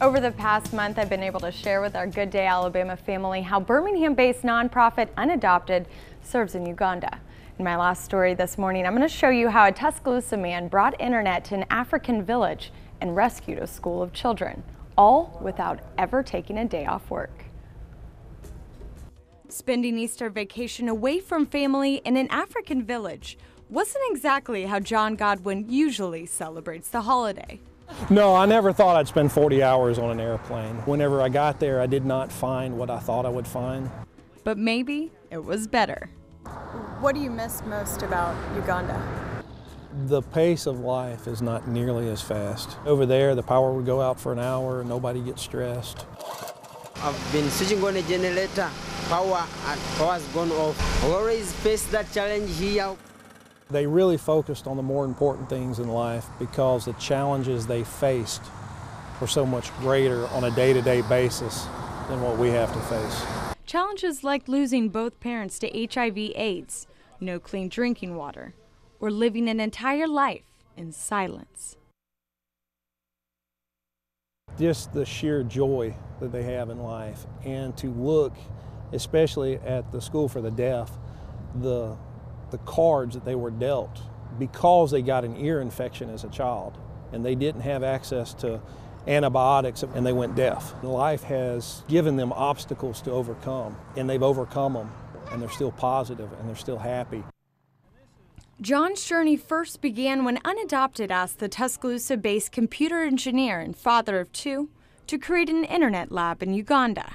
Over the past month, I've been able to share with our Good Day Alabama family how Birmingham-based nonprofit UnAdopted serves in Uganda. In my last story this morning, I'm going to show you how a Tuscaloosa man brought internet to an African village and rescued a school of children, all without ever taking a day off work. Spending Easter vacation away from family in an African village wasn't exactly how John Godwin usually celebrates the holiday. No, I never thought I'd spend 40 hours on an airplane. Whenever I got there, I did not find what I thought I would find. But maybe it was better. What do you miss most about Uganda? The pace of life is not nearly as fast. Over there, the power would go out for an hour and nobody gets stressed. I've been switching on a generator, power's gone off. I always face that challenge here. They really focused on the more important things in life because the challenges they faced were so much greater on a day-to-day basis than what we have to face. Challenges like losing both parents to HIV/AIDS, no clean drinking water, or living an entire life in silence. Just the sheer joy that they have in life, and to look, especially at the School for the Deaf, the cards that they were dealt because they got an ear infection as a child and they didn't have access to antibiotics and they went deaf. Life has given them obstacles to overcome, and they've overcome them, and they're still positive and they're still happy. John's journey first began when UnAdopted asked the Tuscaloosa-based computer engineer and father of two to create an internet lab in Uganda,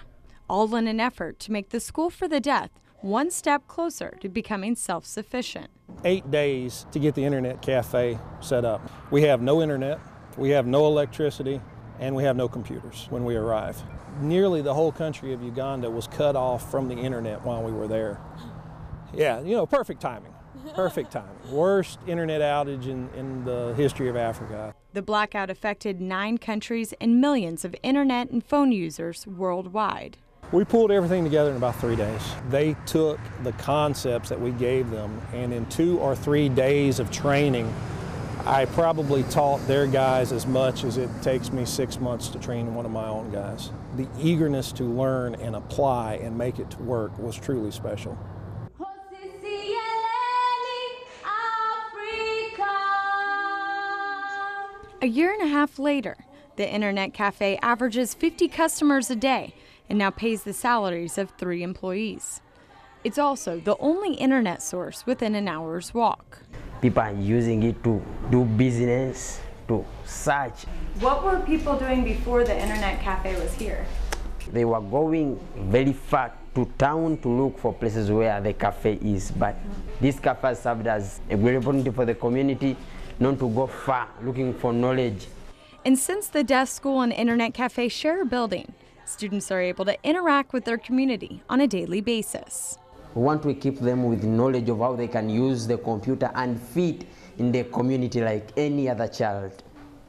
all in an effort to make the School for the Deaf one step closer to becoming self-sufficient. 8 days to get the internet cafe set up. We have no internet, we have no electricity, and we have no computers when we arrive. Nearly the whole country of Uganda was cut off from the internet while we were there. Yeah, you know, perfect timing. Perfect timing. Worst internet outage in the history of Africa. The blackout affected 9 countries and millions of internet and phone users worldwide. We pulled everything together in about 3 days. They took the concepts that we gave them, and in 2 or 3 days of training, I probably taught their guys as much as it takes me 6 months to train one of my own guys. The eagerness to learn and apply and make it to work was truly special. A year and a half later, the internet cafe averages 50 customers a day and now pays the salaries of 3 employees. It's also the only internet source within an hour's walk. People are using it to do business, to search. What were people doing before the internet cafe was here? They were going very far to town to look for places where the cafe is, but this cafe served as a great opportunity for the community not to go far looking for knowledge. And since the deaf school and internet cafe share a building, students are able to interact with their community on a daily basis. We want to equip them with knowledge of how they can use the computer and fit in the community like any other child.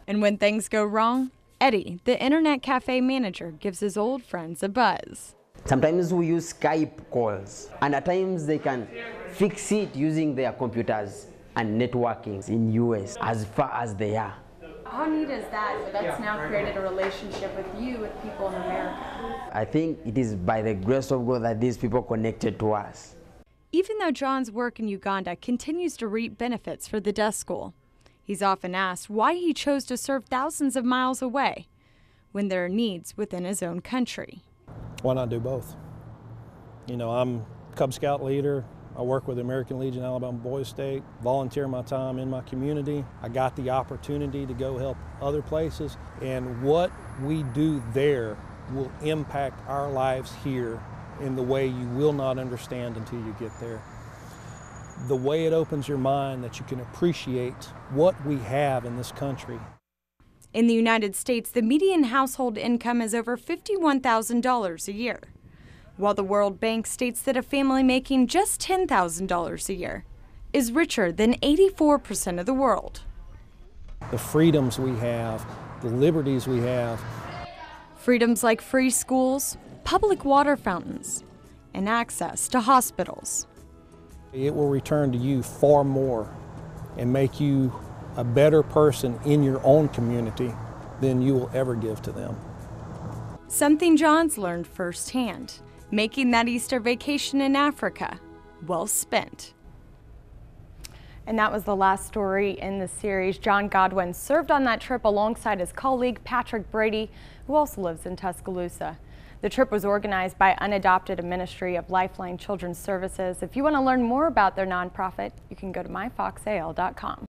And when things go wrong, Eddie, the internet cafe manager, gives his old friends a buzz. Sometimes we use Skype calls, and at times they can fix it using their computers and networking in US as far as they are. How neat is that? That's now created a relationship with you, with people in America. I think it is by the grace of God that these people connected to us. Even though John's work in Uganda continues to reap benefits for the deaf school, he's often asked why he chose to serve thousands of miles away when there are needs within his own country. Why not do both? You know, I'm Cub Scout leader. I work with the American Legion Alabama Boys State, volunteer my time in my community. I got the opportunity to go help other places, and what we do there will impact our lives here in the way you will not understand until you get there. The way it opens your mind that you can appreciate what we have in this country. In the United States, the median household income is over $51,000 a year, while the World Bank states that a family making just $10,000 a year is richer than 84% of the world. The freedoms we have, the liberties we have. Freedoms like free schools, public water fountains, and access to hospitals. It will return to you far more and make you a better person in your own community than you will ever give to them. Something John's learned firsthand, making that Easter vacation in Africa well spent. And that was the last story in the series. John Godwin served on that trip alongside his colleague Patrick Brady, who also lives in Tuscaloosa. The trip was organized by UnAdopted, a ministry of Lifeline Children's Services. If you want to learn more about their nonprofit, you can go to myfoxal.com.